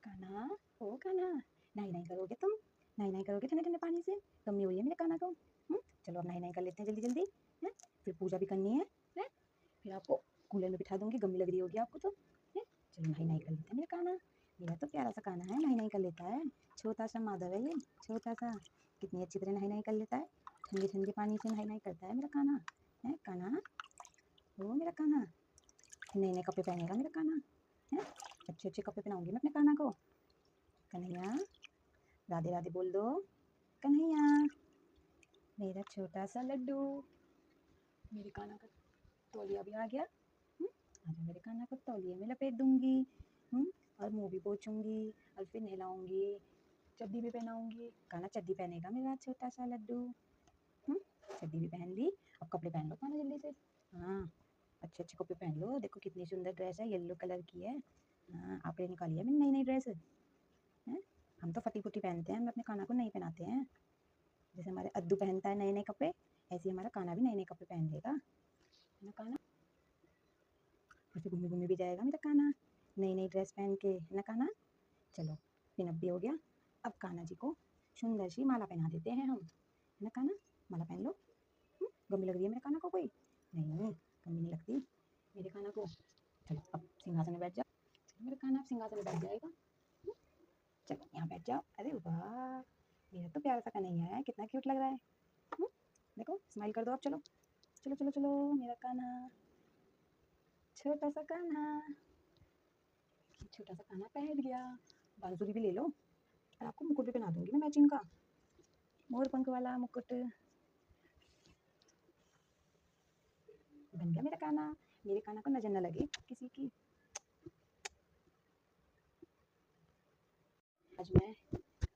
कान्हा, ओ कान्हा, नहाई-नहाई करोगे तुम? नहाई-नहाई करोगे ठंडे-ठंडे पानी से? कमी हुई है मेरे कान्हा को। चलो अब नहाई-नहाई कर लेते हैं जल्दी-जल्दी, हैं? फिर पूजा भी करनी है, हैं? फिर आपको कूलर में बिठा दूँगी, गर्मी लग रही होगी आपको तो, हैं? चलो नहाई-नहाई कर लेते हैं मेरा कान्हा। मेरा तो प्यारा सा कान्हा है, नहाई-नहाई कर लेता है। छोटा-सा माधव है ये, छोटा-सा। कितनी अच्छी तरह नहाई-नहाई कर लेता है। ठंडे-ठंडे पानी से नहाई-नहाई करता है मेरा कान्हा। हैं कान्हा? ओ मेरा कान्हा। नए-नए कपड़े पहनेगा मेरा कान्हा, हैं? अच्छे-अच्छे कपड़े पहनाऊँगी मैं अपने कान्हा को। कन्हैया, राधे-राधे बोल दो। कन्हैया, मेरा छोटा-सा लड्डू। मेरे कान्हा का तौलिया भी आ गया। आज मैं मेरे कान्हा को तौलिए में लपेट दूँगी। और मुँह भी पोंछूँगी और फिर नहलाऊँगी, चड्डी भी पहनाऊँगी। कान्हा चड्डी पहनेगा मेरा छोटा-सा लड्डू। चड्डी भी पहन ली, अब कपड़े पहन लो कान्हा जल्दी से। हाँ, अच्छे-अच्छे कपड़े पहन लो। देखो कितनी सुंदर ड्रेस है, येलो कलर की है। हाँ, आपने निकाली है मेरी नई-नई ड्रेस। हैं? हम तो फटी-फुटी पहनते हैं, हम अपने कान्हा को नहीं पहनाते हैं। जैसे हमारे अद्दू पहनता है नए-नए कपड़े, ऐसे ही हमारा कान्हा भी नए-नए कपड़े पहन लेगा। है ना कान्हा? और फिर घूमने-घूमने भी जाएगा मेरा कान्हा, नई-नई ड्रेस पहन के। है ना कान्हा? चलो, पिन अप भी हो गया। अब कान्हा जी को सुंदर सी माला पहना देते हैं हम। है ना कान्हा? माला पहन लो। गमी लग रही है मेरे कान्हा को कोई? नहीं, गमी नहीं लगती मेरे कान्हा को। चलो, अब सिंहासन में बैठ जाओ। चलो मेरा कान्हा अब सिंहासन में बैठ जाएगा। चलो, यहाँ बैठ जाओ। अरे वाह! मेरा तो प्यारा सा कन्हैया है, कितना क्यूट लग रहा है। देखो, स्माइल कर दो अब चलो। चलो, चलो, चलो मेरा कान्हा, छोटा सा कान्हा। छोटा सा कान्हा बैठ गया। बांसुरी भी ले लो और आपको मुकुट भी पहना दूंगी मैं मैचिंग का, मोर पंख वाला मुकुट। बन गया मेरा कान्हा। मेरे कान्हा को नजर न लगे किसी की। आज मैं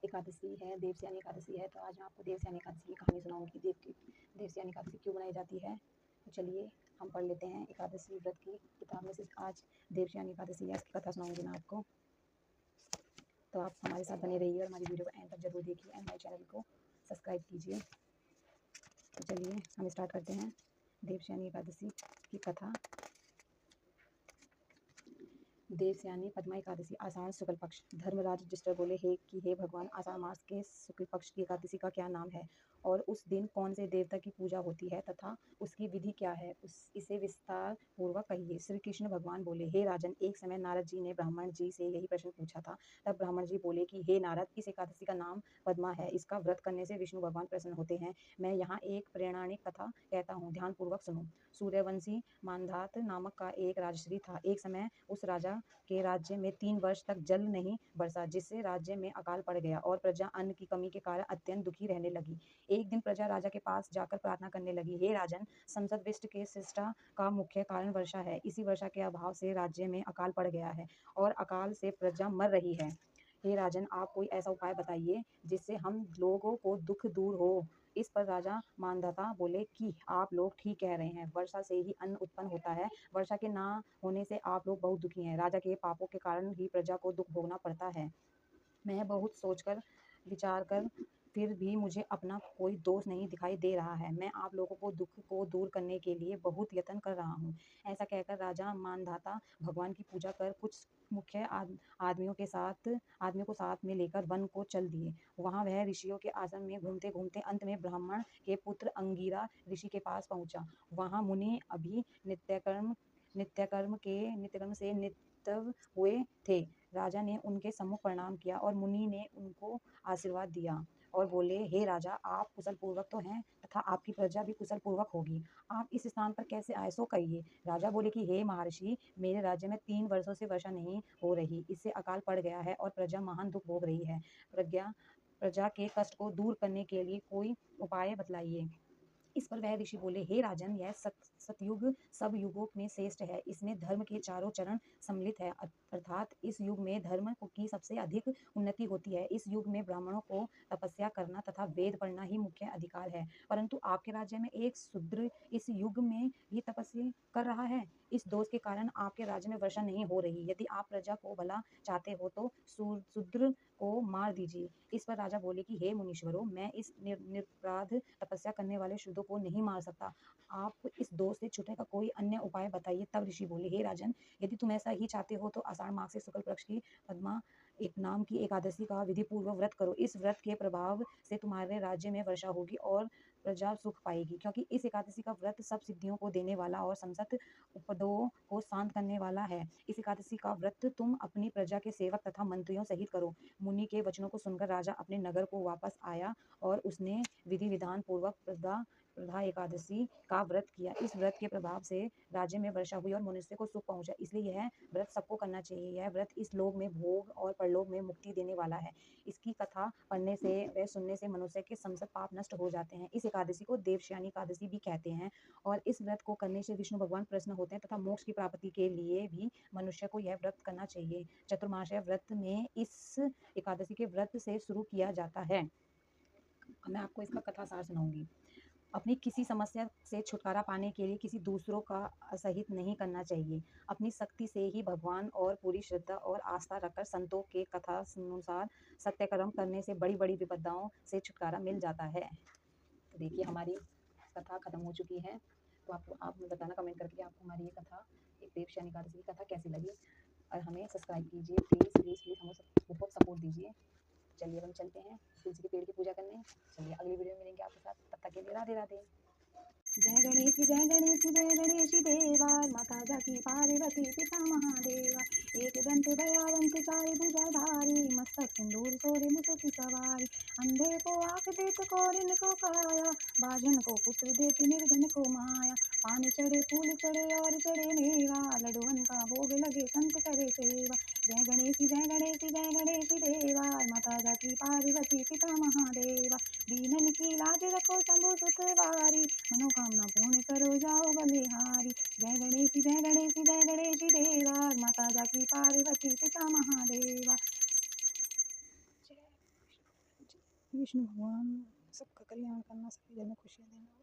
एकादशी है, देवस्यानी एकादशी है, तो आज मैं आपको देवस्यानी एकादशी की कहानी सुनाऊंगी। देवस्यानी एकादशी क्यों बनाई जाती है, तो चलिए हम पढ़ लेते हैं एकादशी व्रत की किताब में से। आज देवस्यानी एकादशी है, इसकी कथा सुनाऊंगी मैं आपको। तो आप हमारे साथ बने रहिए और हमारी वीडियो को एंड तक जरूर देखिए एंड हमारे चैनल को सब्सक्राइब कीजिए। तो चलिए हम स्टार्ट करते हैं देवस्यानी एकादशी की कथा। देवस्यानी पद्मा एकादशी आषाढ़ शुक्ल पक्ष। धर्मराज युधिष्ठिर बोले हे भगवान, आषाढ़ मास के शुक्ल पक्ष की एकादशी का क्या नाम है और उस दिन कौन से देवता की पूजा होती है तथा उसकी विधि क्या है, इसे विस्तार पूर्वक कहिए। श्री कृष्ण भगवान बोले, हे राजन, एक समय नारद जी ने ब्राह्मण जी से यही प्रश्न पूछा था। तब ब्राह्मण जी बोले कि हे नारद, इस एकादशी का नाम पद्मा है, इसका व्रत करने से विष्णु भगवान प्रसन्न होते हैं। मैं यहाँ एक प्रेरणानिक कथा कहता हूँ, ध्यान पूर्वक सुनो। सूर्यवंशी मांधात नामक का एक राजश्री था। एक समय उस राजा के राज्य में 3 वर्ष तक जल नहीं बरसा, जिससे राज्य में अकाल पड़ गया और प्रजा अन्न की कमी के कारण अत्यंत दुखी रहने लगी। एक दिन प्रजा राजा के पास जाकर प्रार्थना करने लगी, हे राजन, संसद विष्ट के शिष्टा का मुख्य कारण वर्षा है। इसी वर्षा के अभाव से राज्य में अकाल पड़ गया है और अकाल से प्रजा मर रही है। हे राजन, आप कोई ऐसा उपाय बताइए जिससे हम लोगों को दुख दूर हो। इस पर राजा मानधाता बोले कि आप लोग ठीक कह रहे हैं, वर्षा से ही अन्न उत्पन्न होता है। वर्षा के ना होने से आप लोग बहुत दुखी हैं। राजा के पापों के कारण ही प्रजा को दुख भोगना पड़ता है। मैं बहुत सोचकर विचार कर फिर भी मुझे अपना कोई दोष नहीं दिखाई दे रहा है। मैं आप लोगों को दुख को दूर करने के लिए बहुत यत्न कर रहा हूँ। ऐसा कहकर राजा मानधाता भगवान की पूजा कर कुछ मुख्य आदमियों को साथ में लेकर वन को चल दिए। वहां वह ऋषियों के आश्रम में घूमते घूमते अंत में ब्राह्मण के पुत्र अंगिरा ऋषि के पास पहुंचा। वहां मुनि अभी नित्यकर्म से निवृत्त हुए थे। राजा ने उनके सम्मुख प्रणाम किया और मुनि ने उनको आशीर्वाद दिया और बोले, हे राजा, आप कुशल पूर्वक तो हैं तथा आपकी प्रजा भी कुशल पूर्वक होगी। आप इस स्थान पर कैसे आए सो कहिए। राजा बोले कि हे महर्षि, मेरे राज्य में 3 वर्षों से वर्षा नहीं हो रही, इससे अकाल पड़ गया है और प्रजा महान दुख भोग रही है। प्रजा के कष्ट को दूर करने के लिए कोई उपाय बतलाइए। इस पर वह ऋषि बोले, हे राजन, यह सतयुग सब युगों में श्रेष्ठ है। इसमें धर्म के चारों चरण सम्मिलित है, अर्थात इस युग में धर्म की सबसे अधिक उन्नति होती है। इस युग में ब्राह्मणों को तपस्या करना तथा वेद पढ़ना ही मुख्य अधिकार है। परंतु आपके राज्य में एक शूद्र इस युग में भी तपस्या कर रहा है। इस दोष के कारण आपके राज्य में वर्षा नहीं हो रही। यदि आप प्रजा को भला चाहते हो तो शूद्र को मार दीजिए। इस पर राजा बोले कि हे मुनीश्वरों, मैं इस निरपराध तपस्या करने वाले शूद्र को नहीं मार सकता। आप इस दोष से छूटने का कोई अन्य उपाय बताइए। तब ऋषि बोले, हे राजन, यदि तुम ऐसा ही चाहते हो तो आषाढ़ मास से शुक्ल पक्ष की पद्मा एक नाम की एकादशी का विधि पूर्वक व्रत करो। इस व्रत के प्रभाव से तुम्हारे राज्य में वर्षा होगी और प्रजा सुख पाएगी, क्योंकि इस एकादशी का व्रत सब सिद्धियों को देने वाला और समस्त उपदों को शांत करने वाला है। इस एकादशी का व्रत तुम अपनी प्रजा के सेवक तथा मंत्रियों सहित करो। मुनि के वचनों को सुनकर राजा अपने नगर को वापस आया और उसने विधि विधान पूर्वक प्रदा एकादशी का व्रत किया। इस व्रत के प्रभाव से राज्य में वर्षा हुई और मनुष्य को सुख पहुंचा। इसलिए यह व्रत सबको करना चाहिए। यह व्रत इस लोक में भोग और परलोक में मुक्ति देने वाला है। इसकी कथा पढ़ने से व सुनने से मनुष्य के समस्त पाप नष्ट हो जाते हैं। इस एकादशी को देवशयनी एकादशी भी कहते हैं और इस व्रत को करने से विष्णु भगवान प्रसन्न होते हैं तथा मोक्ष की प्राप्ति के लिए भी मनुष्य को यह व्रत करना चाहिए। चतुर्मास्य व्रत में इस एकादशी के व्रत से शुरू किया जाता है। मैं आपको इसका कथा सार सुनाऊंगी। अपनी किसी समस्या से छुटकारा पाने के लिए किसी दूसरों का असहित नहीं करना चाहिए। अपनी शक्ति से ही भगवान और पूरी श्रद्धा और आस्था रखकर संतों के कथा अनुसार सत्य कर्म करने से बड़ी बड़ी विपदाओं से छुटकारा मिल जाता है। तो देखिए हमारी कथा खत्म हो चुकी है। तो आप बताना कमेंट करके कि आपको हमारी ये कथा, एक देवशयनी एकादशी की कथा कैसी लगी। और हमें सब्सक्राइब कीजिए, प्लीज़ प्लीज़ प्लीज़ हमें बहुत सपोर्ट दीजिए। चलिए अब हम चलते हैं तुलसी के पेड़ की पूजा करने। चलिए अगली वीडियो में मिलेंगे आपके साथ, तब तक के लिए राधे राधे। जय गणेश जय गणेश जय गणेश देवा, माता जाकी पार्वती पिता महादेवा। एक दंत दयावंत चारि भुजाधारी, मस्तक सिंदूर सोरे मुझ की सवारी। अंधे को आँख देत कौरिन को काया, बाझन को पुत्र देत निर्धन को माया। पान चढ़े फूल चढ़े और चढ़े मेवा, लडुअन का भोग लगे संत करे सेवा। जय गणेश देवा, माता जाकी पार्वती पिता महादेवा। दीनन की लाज रखो शंभु सुतवारी, मनोकामना पूर्ण करो जाओ बलिहारी। जय गणेश देवा, माता जाकी पार्वती पिता महादेवा। जय विष्णु भगवान सबका कल्याण करना, सभी जन खुशियाँ देना।